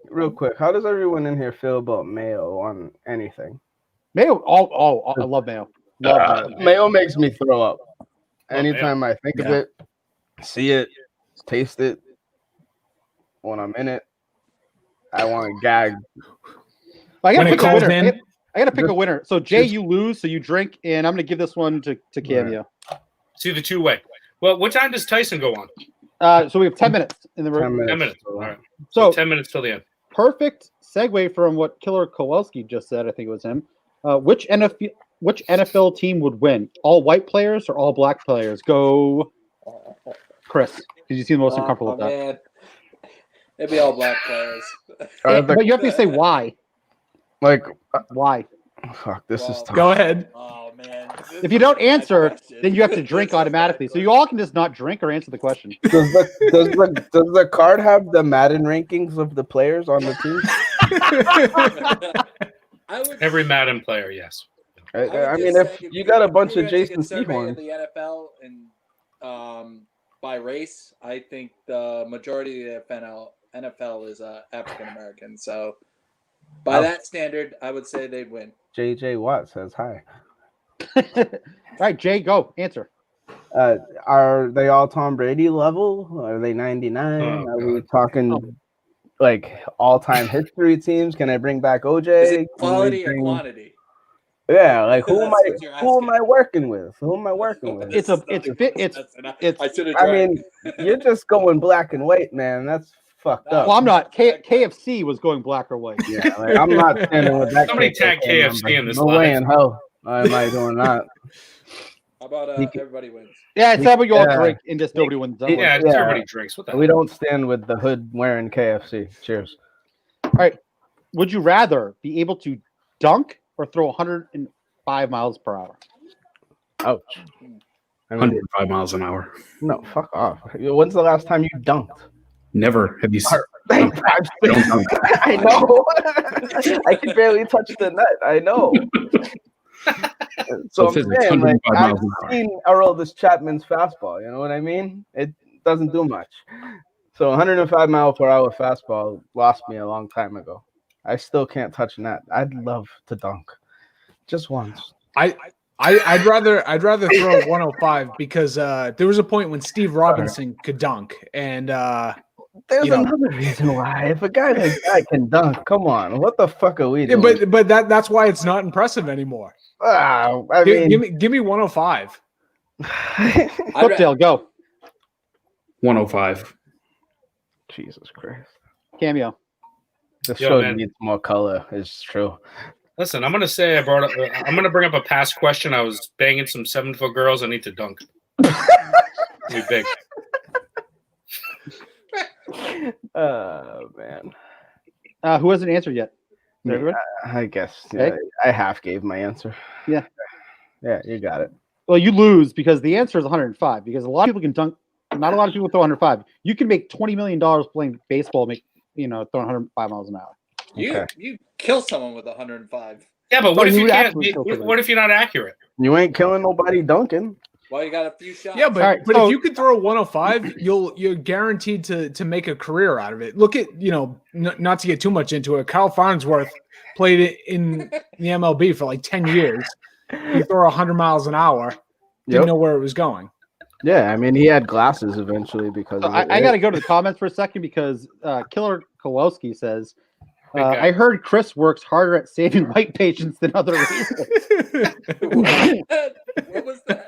real quick? How does everyone in here feel about mayo on anything? Mayo, I love mayo. Mayo makes me throw up. Anytime mayo. I think of it, see it, taste it, when I'm in it, I want to gag. I gotta pick a winner. in. I gotta pick a winner. So Jay, you lose, so you drink, and I'm gonna give this one to Cameo. See the 2-way. Well, what time does Tyson go on? So we have 10 minutes in the room. 10 minutes. All right. So 10 minutes till the end. perfect segue from what Killer Kowalski just said. I think it was him. Which NFL team would win? All white players or all black players? Go, Chris, because you seem the most uncomfortable with that. Man. It'd be all black players. But you have to say why. Like, Why? fuck, this is tough. Go ahead. Oh man! If you don't answer, then you have to drink automatically. So you all can just not drink or answer the question. Does the card have the Madden rankings of the players on the team? Every Madden player, yes. I mean, if you got a bunch of Jason Sehorn, the NFL and by race, I think the majority of the NFL is African American. So by that standard, I would say they'd win. JJ Watt says hi. All right, Jay, go answer. Are they all Tom Brady level? Are they 99? Are we talking like all-time history teams? Can I bring back OJ? Is it quality or quantity? Yeah, like who am That's what you're I working with? Who am I working with? I mean, you're just going black and white, man. That's fucked up. Well, I'm not. KFC was going black or white. Yeah, like, I'm not standing with that. Somebody tag KFC in this No live. way in hell am I doing that. How about everybody wins? Yeah, it's how about you all drink and just nobody wins. Yeah, Yeah. everybody drinks. What the We hell? don't stand with the hood wearing KFC. Cheers. All right. Would you rather be able to dunk or throw 105 miles per hour? Ouch. I mean, 105 miles an hour. no, fuck off. When's the last time you dunked? Never. Have you seen? I know. I can barely touch the net. I know. So I'm physics, saying, like, 105 I've miles an hour. seen Aroldis Chapman's fastball. You know what I mean? It doesn't do much. So 105 mile per hour fastball lost me a long time ago. I still can't touch net. I'd love to dunk, just once. I'd rather throw 105 because there was a point when Steve Robinson could dunk, and There's you know. another reason why. If a guy like that can dunk, come on, what the fuck are we doing? but that's why it's not impressive anymore. I mean, Give me 105. Clipdale, go. 105. Jesus Christ. Cameo. The Yo, show man. needs more color. It's true. Listen, I'm gonna say I'm gonna bring up a past question. I was banging some 7-foot girls. I need to dunk. Be big. Oh man. Who hasn't answered yet? Is Me, everybody? I guess Okay. I half gave my answer. Yeah. Yeah, you got it. Well, you lose because the answer is 105. Because a lot of people can dunk. Not a lot of people throw 105. You can make $20 million playing baseball. Throwing 105 miles an hour. You kill someone with 105. Yeah, but what if you you would can't? absolutely kill somebody. What if you're not accurate? You ain't killing nobody dunking. Well, you got a few shots. Yeah, but All right, but so- if you could throw 105, you're guaranteed to make a career out of it. Look at not to get too much into it. Kyle Farnsworth played it in the MLB for like 10 years. He threw 100 miles an hour. Didn't Yep. know where it was going. Yeah, I mean he had glasses eventually because So of it, I got to go to the comments for a second because Killer Kowalski says, guy. I heard Chris works harder at saving white patients than other races. What was that?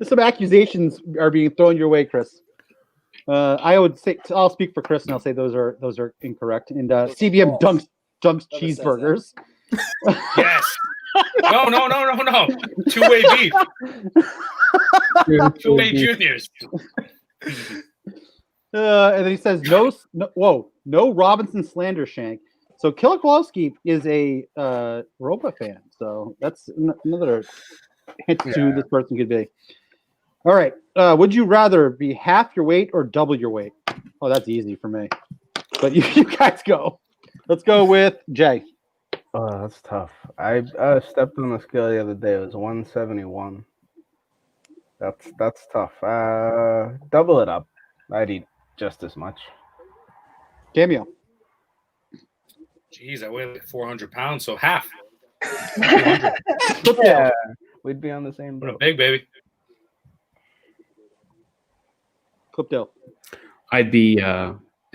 Some accusations are being thrown your way, Chris. I would say I'll speak for Chris and I'll say those are incorrect. And CBM dunks Never says cheeseburgers. Yes. No. Two-way beef. Two-way juniors. And then he says no Robinson slander, Shank. So Killer Kowalski is a Ropa fan. So that's another hint to who this person could be. All right. Would you rather be half your weight or double your weight? Oh, that's easy for me. But you guys go. Let's go with Jay. Oh, that's tough. I stepped on the scale the other day. It was 171. That's tough. Double it up. I'd eat just as much. Cameo. Jeez, I weigh like 400 pounds, so half. Yeah, we'd be on the same What a boat. big baby. Clipdale. I'd be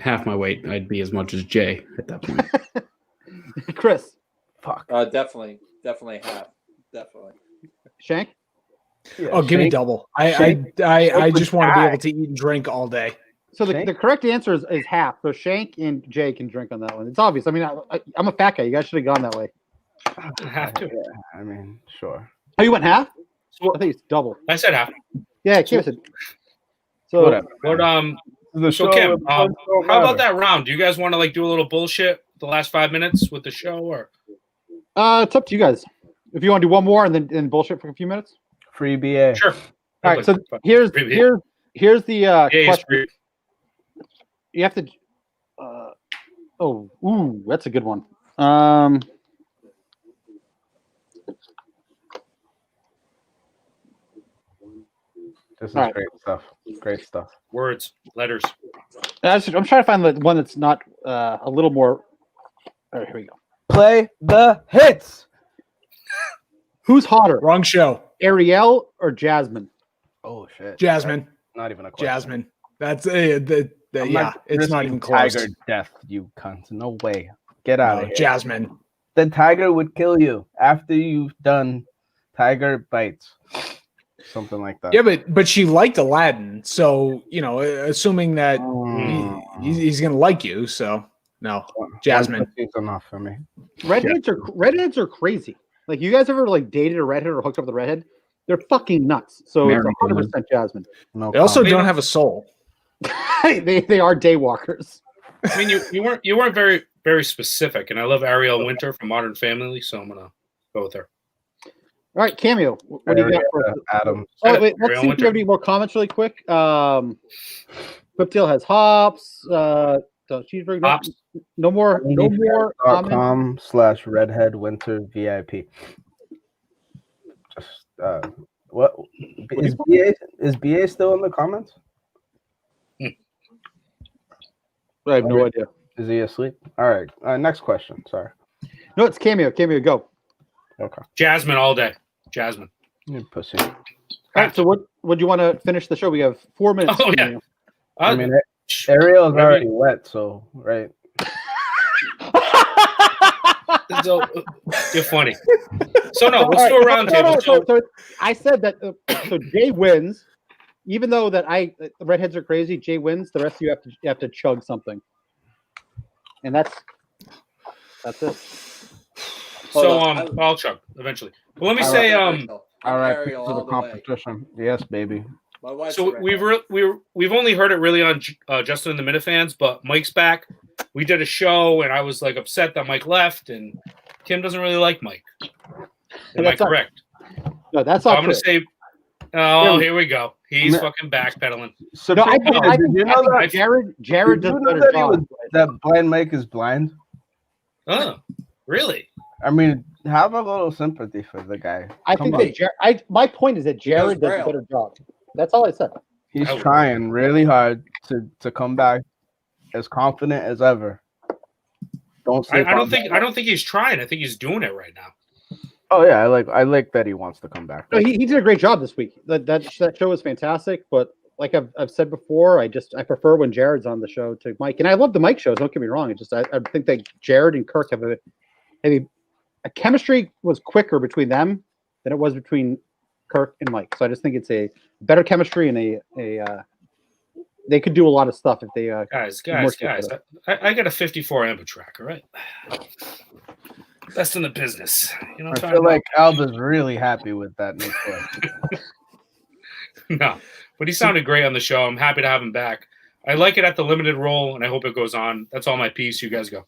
half my weight. I'd be as much as Jay at that point. Chris. Fuck. Definitely half. Definitely. Shank. Yeah, Oh, give me Shank- double. I Shank just would want to be die. able to eat and drink all day. So Shank? the correct answer is half. So Shank and Jay can drink on that one. It's obvious. I mean, I'm a fat guy. You guys should have gone that way. I have to. Yeah, I mean, sure. Oh, you went half? So I think it's double. I said half. Yeah, Kim said. So Whatever. But The so show- Kim, the show how don't about matter. that round? Do you guys want to do a little bullshit the last 5 minutes with the show, or it's up to you guys. If you want to do one more and then bullshit for a few minutes. Free BA. sure? All right. So here's the Yeah, it's question. free. You have to. That's a good one. This is All right. great stuff. Great stuff. Words, letters. I'm trying to find the one that's not a little more. All right, here we go. Play the hits. Who's hotter, Wrong show. Ariel or Jasmine? Oh shit. Jasmine. Not even a question. Jasmine. That's I'm yeah. It's not risking even close. Tiger death, you cunt. No way. Get out No, of here. Jasmine. The tiger would kill you after you've done tiger bites. Something like that. Yeah, but she liked Aladdin, so assuming that he's gonna like you. So no, Jasmine. It's enough for me. Redheads are crazy. Like, you guys ever dated a redhead or hooked up with a redhead? They're fucking nuts. So Married it's 100% Jasmine. No They also comment. don't have a soul. they are daywalkers. I mean, you weren't very very specific, and I love Ariel Winter from Modern Family, so I'm gonna go with her. All right, Cameo. What do you got for us? Adam. Oh, wait, let's Ariel see if Winter. you have any more comments really quick. Whiptail has hops. Cheeseburger. Hops. No more comments. .com/redhead winter VIP. Just what is BA still in the comments? I have no idea. Is he asleep? All right. Next question. Sorry. No, it's Cameo. Cameo, go. Okay. Jasmine all day. Jasmine. You pussy. All right, so what do you want to finish the show? We have 4 minutes. Oh, yeah. Cameo. I mean, Ariel's already wet, so right. So, you're funny. So no, let's All do a right, round no, table. so I said that. So Jay wins. even though that the redheads are crazy, Jay wins. The rest of you have to chug something, and that's it. So I'll chug eventually. Well, let me say All right, Ariel to the all the way. competition. Yes, baby. My wife's so a we've only heard it really on Justin and the Minifans, but Mike's back. We did a show, and I was like upset that Mike left, and Kim doesn't really like Mike. Am I correct? No, that's So not I'm true. going to say, oh, here we go. He's fucking backpedaling. So No, I did think you know that Jared did does you a know better that, job. that Blind Mike is blind? Oh, really? I mean, have a little sympathy for the guy. I think that my point is that Jared does a Braille. better job. That's all I said. He's trying really hard to come back as confident as ever. I don't think he's trying. I think he's doing it right now. Oh yeah, I like that he wants to come back. No, he did a great job this week. That show was fantastic. But like I've said before, I prefer when Jared's on the show to Mike, and I love the Mike shows. Don't get me wrong. It's just I think that Jared and Kirk have a chemistry was quicker between them than it was between Kirk and Mike. So I just think it's a better chemistry and they could do a lot of stuff if they guys. I got a 54 Ambitrack, all right? Best in the business. You know, I feel like Alba's really happy with that new toy. No, but he sounded great on the show. I'm happy to have him back. I like it at the limited role, and I hope it goes on. That's all my piece. You guys go.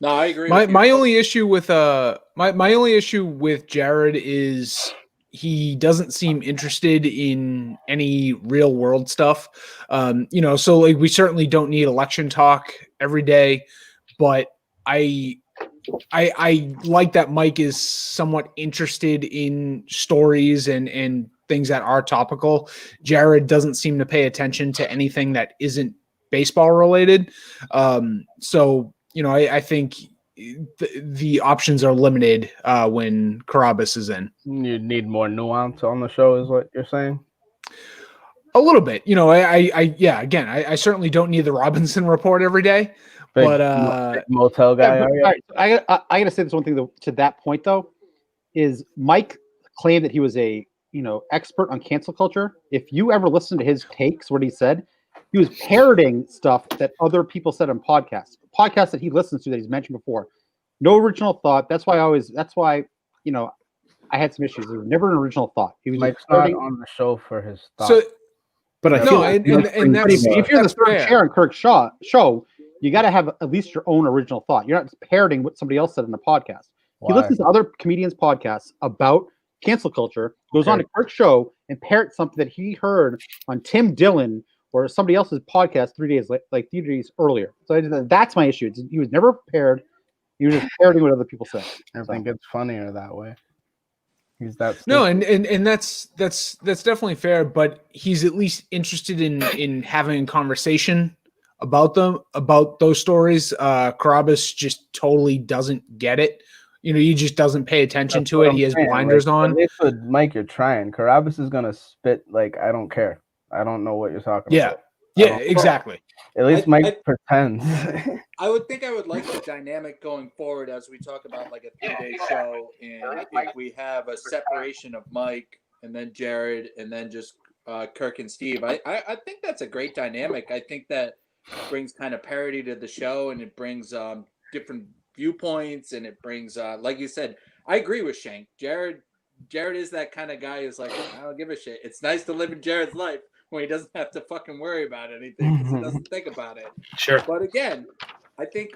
No, I agree. My only issue with my only issue with Jared is he doesn't seem interested in any real world stuff. So like we certainly don't need election talk every day, but I like that Mike is somewhat interested in stories and things that are topical. Jared doesn't seem to pay attention to anything that isn't baseball related. I think the options are limited when Carabas is in. You need more nuance on the show, is what you're saying? A little bit. I certainly don't need the Robinson report every day. Big motel guy. Yeah, all right, I gotta say this one thing though. To that point though, is Mike claimed that he was a expert on cancel culture. If you ever listen to his takes, what he said, he was parroting stuff that other people said on podcasts that he listens to that he's mentioned before. No original thought. That's why I had some issues. There was never an original thought. He was Mike's not on the show for his thoughts. So, but I feel and that's if you're in the third chair on Kirk's show, you got to have at least your own original thought. You're not just parroting what somebody else said in the podcast. He listens to other comedians' podcasts about cancel culture, goes on to Kirk's show and parrots something that he heard on Tim Dillon or somebody else's podcast 3 days earlier. So that's my issue. He was never prepared. He was just parroting what other people said. I think it's funnier that way. He's that stupid. No, and that's definitely fair, but he's at least interested in having a conversation about those stories. Carabas just totally doesn't get it. He just doesn't pay attention to it. He has blinders on. With Mike, you're trying. Carabas is gonna spit like I don't care. I don't know what you're talking about. Yeah, exactly. At least Mike pretends. I would think I would like the dynamic going forward as we talk about like a 3-day show, and if we have a separation of Mike and then Jared and then just Kirk and Steve. I think that's a great dynamic. I think that brings kind of parody to the show, and it brings different viewpoints, and it brings like you said, I agree with Shank. Jared is that kind of guy who's like, I don't give a shit. It's nice to live in Jared's life when he doesn't have to fucking worry about anything because he doesn't think about it. Sure. But again, I think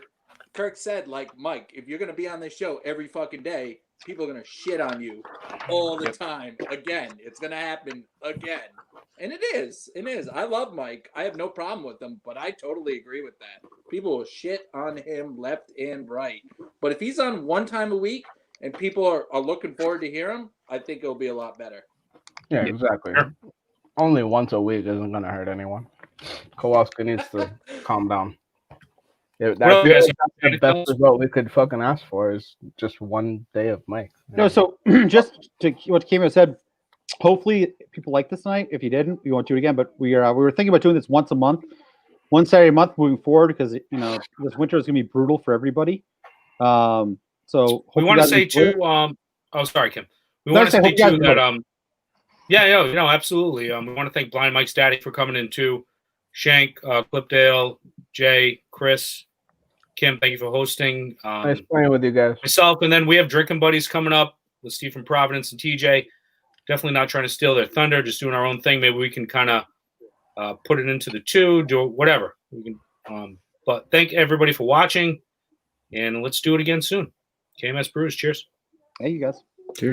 Kirk said, like, Mike, if you're going to be on this show every fucking day, people are going to shit on you all the time. Again, it's going to happen again. And it is. It is. I love Mike. I have no problem with him, but I totally agree with that. People will shit on him left and right. But if he's on one time a week and people are looking forward to hear him, I think it'll be a lot better. Yeah, exactly. Sure. Only once a week isn't going to hurt anyone. Kowalski needs to calm down. That's the best result we could fucking ask for is just one day of Mike. No, so just to what KMS said, hopefully people like this night. If you didn't, we won't do it again. But we were thinking about doing this once a month, one Saturday a month moving forward because this winter is going to be brutal for everybody. So we want to say too. Sorry, Kim. We want to say too that Yeah, absolutely. We want to thank Blind Mike's daddy for coming in too. Shank, Clipdale, Jay, Chris, Kim, thank you for hosting. Nice playing with you guys. Myself, and then we have drinking buddies coming up with Steve from Providence and TJ. Definitely not trying to steal their thunder, just doing our own thing. Maybe we can kind of put it into the two, do whatever we can. But thank everybody for watching, and let's do it again soon. KMS Brews, cheers. Hey, you guys.